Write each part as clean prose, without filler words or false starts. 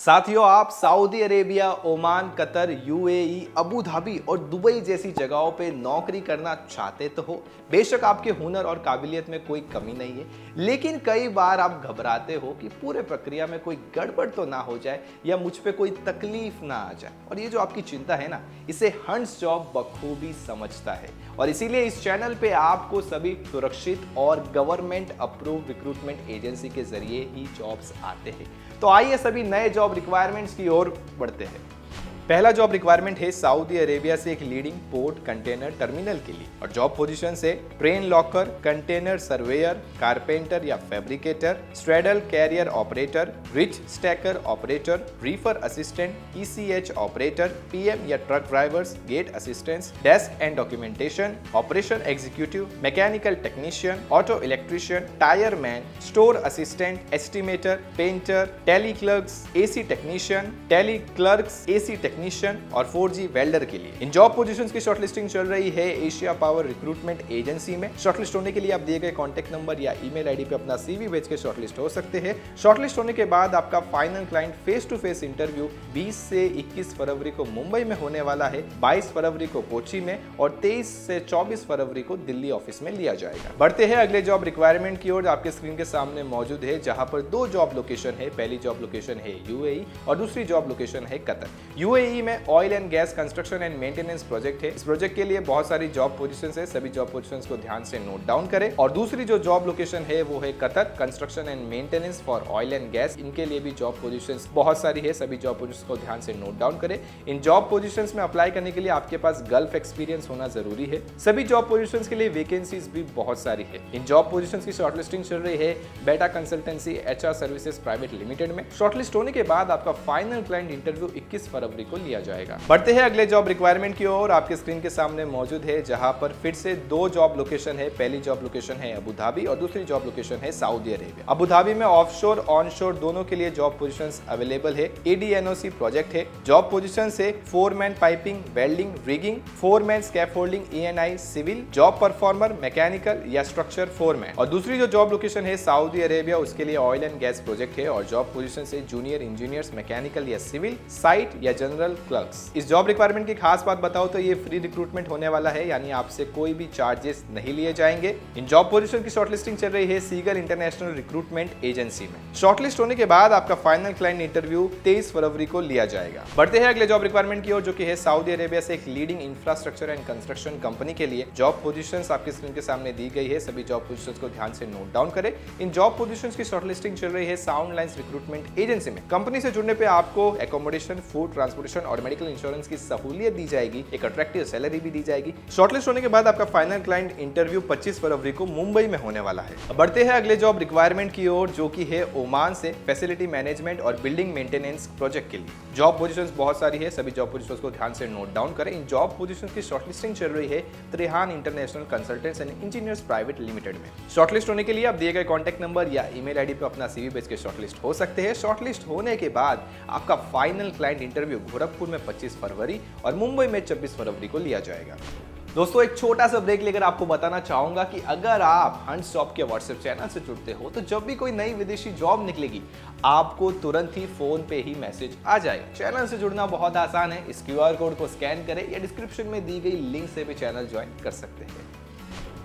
साथियों, आप Saudi Arabia, Oman, Qatar, UAE, Abu Dhabi और दुबई जैसी जगहों पे नौकरी करना चाहते तो हो। बेशक आपके हुनर और काबिलियत में कोई कमी नहीं है, लेकिन कई बार आप घबराते हो कि पूरे प्रक्रिया में कोई गड़बड़ तो ना हो जाए या मुझ पे कोई तकलीफ ना आ जाए। और ये जो आपकी चिंता है ना, इसे हंट्स जॉब बखूबी समझता है और इसीलिए इस चैनल पे आपको सभी सुरक्षित और गवर्नमेंट अप्रूव रिक्रूटमेंट एजेंसी के जरिए ही जॉब्स आते हैं। तो आइए सभी नए जॉब रिक्वायरमेंट्स की ओर बढ़ते हैं। पहला जॉब रिक्वायरमेंट है सऊदी अरेबिया से एक लीडिंग पोर्ट कंटेनर टर्मिनल के लिए और जॉब पोजीशन से train locker, container surveyor, carpenter या fabricator, straddle carrier operator, reach stacker operator, reefer assistant, ECH operator, PM या truck drivers, gate assistants, desk and documentation, operation executive, mechanical technician, auto electrician, tyre man, store assistant, estimator, painter, tally clerks, AC technician, tally clerks, AC technician और 4G welder के लिए। इन job positions की shortlisting चल रही है Asia power recruitment agency में। Shortlist होने के लिए आप दिए गए कॉन्टैक्ट नंबर या ईमेल आईडी पे अपना सीवी भेज के शॉर्टलिस्ट हो सकते हैं। शॉर्टलिस्ट होने के बाद आपका final client face to face interview 20 से 21 फरवरी को मुंबई में होने वाला है, 22 फरवरी को कोची में और 23 से 24 फरवरी को दिल्ली ऑफिस में लिया जाएगा। बढ़ते हैं अगले जॉब रिक्वायरमेंट की ओर। आपके स्क्रीन के सामने मौजूद है, जहां पर दो जॉब लोकेशन है। पहली जॉब लोकेशन है यूएई और दूसरी जॉब लोकेशन है कतर। यूएई में oil and gas construction and maintenance project है। इस प्रोजेक्ट के लिए बहुत सारी जॉब पोजीशंस है, सभी जॉब पोजीशंस को ध्यान से नोट डाउन करें। और दूसरी जो जॉब लोकेशन है वो है Qatar, construction and maintenance for oil and gas. इनके लिए भी जॉब पोजीशंस बहुत सारी है, सभी जॉब पोजीशंस को ध्यान से नोट डाउन करें। इन जॉब पोजीशंस में अप्लाई करने के लिए आपके पास गल्फ एक्सपीरियंस होना जरूरी है। सभी जॉब पोजीशंस के लिए वैकेंसीज भी बहुत सारी है। इन जॉब पोजीशंस की शॉर्टलिस्टिंग चल रही है बेटा consultancy HR services private limited में। शॉर्टलिस्ट होने के बाद आपका फाइनल क्लाइंट इंटरव्यू 21 फरवरी को लिया जाएगा। बढ़ते हैं अगले जॉब रिक्वायरमेंट की ओर। आपके स्क्रीन के सामने मौजूद है, जहां पर फिर से दो जॉब लोकेशन है। पहली जॉब लोकेशन है अबू धाबी और दूसरी जॉब लोकेशन है सऊदी अरेबिया। अबू धाबी में ऑफशोर ऑनशोर दोनों के लिए जॉब पोजीशंस अवेलेबल है। एडीएनओसी प्रोजेक्ट है। जॉब पोजीशन से foreman piping, welding, rigging, foreman scaffolding, ENI civil, job performer, mechanical या स्ट्रक्चर फोरमैन। और दूसरी जो जॉब लोकेशन है सऊदी अरेबिया, उसके लिए ऑयल एंड गैस प्रोजेक्ट है और जॉब पोजीशन से जूनियर इंजीनियर्स, मैकेनिकल या सिविल, साइट या जनरल क्लर्क्स। इस जॉब रिक्वायरमेंट की खास बात बताओ तो ये फ्री रिक्रूटमेंट होने वाला है, यानी आपसे कोई भी चार्जेस नहीं लिए जाएंगे। इन जॉब पोजीशन की शॉर्टलिस्टिंग चल रही है सीगर इंटरनेशनल रिक्रूटमेंट एजेंसी में। शॉर्टलिस्ट होने के बाद आपका फाइनल क्लाइंट इंटरव्यू 23 फरवरी को लिया जाएगा। बढ़ते हैं अगले जॉब रिक्वायरमेंट की ओर, जो कि है सऊदी अरेबिया से एक leading infrastructure and construction company के लिए। जॉब पोजीशंस आपके स्क्रीन के सामने दी गई है, सभी जॉब पोजीशंस को ध्यान से नोट डाउन करें। इन जॉब पोजीशंस की शॉर्टलिस्टिंग चल रही है साउंड लाइंस रिक्रूटमेंट एजेंसी में। कंपनी से जुड़ने पे आपको एकोमोडेशन, फूड, ट्रांसपोर्टेशन और मेडिकल इंश्योरेंस की सहूलियत दी जाएगी, एक अट्रैक्टिव सैलरी भी दी जाएगी। शॉर्टलिस्ट होने के बाद आपका फाइनल क्लाइंट इंटरव्यू 25 फरवरी को मुंबई में होने वाला है। बढ़ते हैं अगले जॉब रिक्वायरमेंट की ओर, जो कि है ओमान से फैसिलिटी मैनेजमेंट और बिल्डिंग मेंटेनेंस प्रोजेक्ट के लिए। जॉब पोजीशंस बहुत सारी है, सभी जॉब पोजीशंस को ध्यान से नोट डाउन करें। इन जॉब पोजीशंस की शॉर्टलिस्टिंग चल रही है Trehan international consultants and engineers private limited में। शॉर्टलिस्ट होने के लिए आप दिए गए कॉन्टैक्ट नंबर या ईमेल आईडी पे अपना सीवी भेज के शॉर्टलिस्ट हो सकते हैं। शॉर्टलिस्ट होने के बाद आपका फाइनल क्लाइंट इंटरव्यू गोरखपुर में 25 फरवरी और मुंबई में 26 फरवरी को लिया जाएगा। दोस्तों, एक छोटा सा ब्रेक लेकर आपको बताना चाहूंगा कि अगर आप हंट्स जॉब के व्हाट्सएप चैनल से जुड़ते हो तो जब भी कोई नई विदेशी जॉब निकलेगी आपको तुरंत ही फोन पे ही मैसेज आ जाएगा। चैनल से जुड़ना बहुत आसान है, इस क्यूआर कोड को स्कैन करें या डिस्क्रिप्शन में दी गई लिंक से भी चैनल ज्वाइन कर सकते हैं।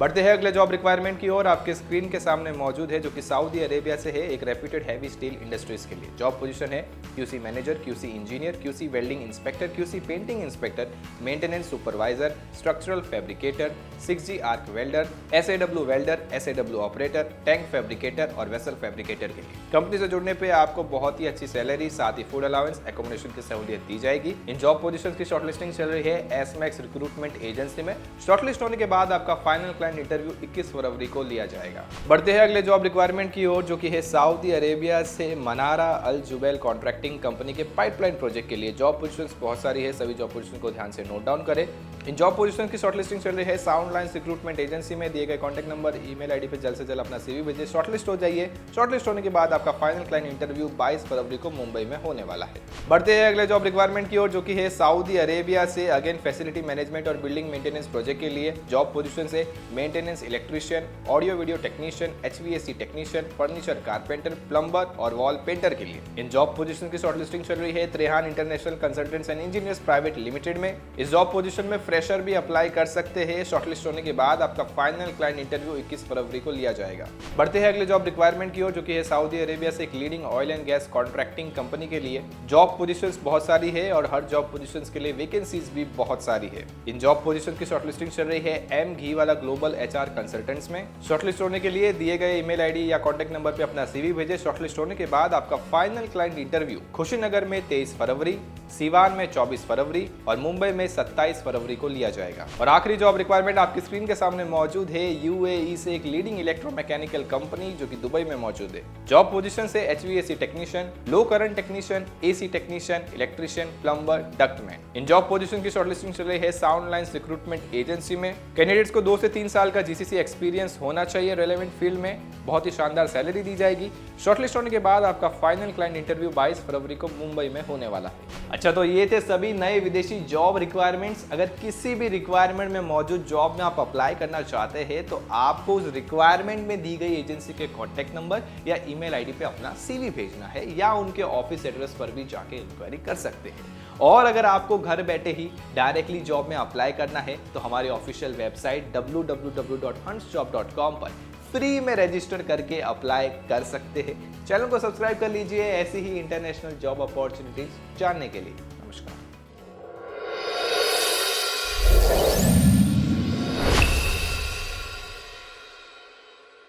बढ़ते हैं अगले जॉब रिक्वायरमेंट की ओर। आपके स्क्रीन के सामने मौजूद है, जो कि सऊदी अरेबिया से है, एक रेप्यूटेड हैवी स्टील इंडस्ट्रीज के लिए। जॉब पोजीशन है QC manager, QC engineer, QC welding inspector, QC painting inspector, maintenance supervisor, structural fabricator, 6G arc welder, SAW welder, SAW operator, tank fabricator और vessel fabricator के लिए। Company से जुड़ने पे आपको बहुत ही अच्छी सैलरी, साथ ही फूड अलाउंस, एकोमोडेशन की सहूलियत दी जाएगी। इन जॉब पोजीशन की शॉर्टलिस्टिंग चल रही है एसमैक्स रिक्रूटमेंट एजेंसी में। शॉर्टलिस्ट होने के बाद आपका फाइनल क्लाइंट इंटरव्यू 21 फरवरी को लिया जाएगा। बढ़ते हैं अगले जॉब रिक्वायरमेंट की ओर, जो कि है सऊदी अरेबिया से Manara Al Jubail contracting company के पाइपलाइन प्रोजेक्ट के लिए। जॉब पोजीशंस बहुत सारी है, सभी जॉब पोजीशन को ध्यान से नोट डाउन करें। इन जॉब पोजीशन की शॉर्टलिस्टिंग चल रही है साउंड लाइंस रिक्रूटमेंट एजेंसी में। दिए गए कॉन्टैक्ट नंबर, ईमेल आईडी पे जल्द से जल्द अपना सीवी भेजिए, शॉर्टलिस्ट हो जाइए। शॉर्टलिस्ट होने के बाद आपका फाइनल क्लाइंट इंटरव्यू 22 फरवरी को मुंबई में होने वाला है। बढ़ते हैं अगले जॉब रिक्वायरमेंट की ओर, जो कि है सऊदी अरेबिया से अगेन फैसिलिटी मैनेजमेंट और बिल्डिंग मेंटेनेंस प्रोजेक्ट के लिए। जॉब पोजीशन से maintenance electrician, audio video technician, HVAC technician, furniture carpenter, plumber और वॉल पेंटर के लिए। इन जॉब पोजीशन की शॉर्टलिस्टिंग चल रही है Trehan international consultants and engineers private limited में। इस जॉब पोजीशन में फ्रेशर भी अप्लाई कर सकते हैं। शॉर्टलिस्ट होने के बाद आपका फाइनल क्लाइंट इंटरव्यू 21 फरवरी को लिया जाएगा। बढ़ते हैं अगले जॉब रिक्वायरमेंट की ओर, जो कि है सऊदी अरेबिया से एक leading oil and gas contracting company के लिए। जॉब पोजीशंस बहुत सारी है और हर जॉब पोजीशंस के लिए वैकेंसीज भी बहुत सारी है। इन जॉब पोजीशन की शॉर्टलिस्टिंग चल रही है एम घी वाला ग्लोबल HR कंसल्टेंट्स में। शॉर्टलिस्ट होने के लिए दिए गए ईमेल आईडी या कॉन्टैक्ट नंबर पे अपना CV भेजें। शॉर्टलिस्ट होने के बाद आपका फाइनल क्लाइंट इंटरव्यू खुशीनगर में 23 फरवरी, सीवान में 24 फरवरी और मुंबई में 27 फरवरी को लिया जाएगा। और आखिरी जॉब रिक्वायरमेंट आपकी स्क्रीन के सामने मौजूद है UAE से एक लीडिंग इलेक्ट्रोमैकेनिकल कंपनी जो कि दुबई में मौजूद है। जॉब पोजीशन से HVAC technician, low current technician, AC technician, electrician, plumber, ductman. इन जॉब पोजीशन की शॉर्टलिस्टिंग चल रही है साउंड लाइन्स रिक्रूटमेंट एजेंसी में। कैंडिडेट्स को 2 से 3 साल का GCC एक्सपीरियंस होना चाहिए रेलेवेंट फील्ड में। बहुत ही शानदार सैलरी दी जाएगी। शॉर्टलिस्ट होने के बाद आपका फाइनल क्लाइंट इंटरव्यू 22 फरवरी को मुंबई में होने वाला है। अच्छा, तो ये थे सभी नए विदेशी जॉब रिक्वायरमेंट्स। अगर किसी भी रिक्वायरमेंट में मौजूद जॉब में आप अप्लाई करना चाहते हैं तो आपको उस रिक्वायरमेंट में दी गई एजेंसी के कॉन्टैक्ट नंबर या ईमेल आईडी पे अपना CV भेजना है या उनके ऑफिस एड्रेस पर भी जाके इंक्वायरी कर सकते हैं। और अगर आपको घर बैठे ही डायरेक्टली जॉब में अप्लाई करना है तो हमारी ऑफिशियल वेबसाइट www.huntsjob.com पर फ्री में रजिस्टर करके अप्लाई कर सकते हैं। चैनल को सब्सक्राइब कर लीजिए ऐसी ही इंटरनेशनल जॉब अपॉर्चुनिटीज जानने के लिए। नमस्कार।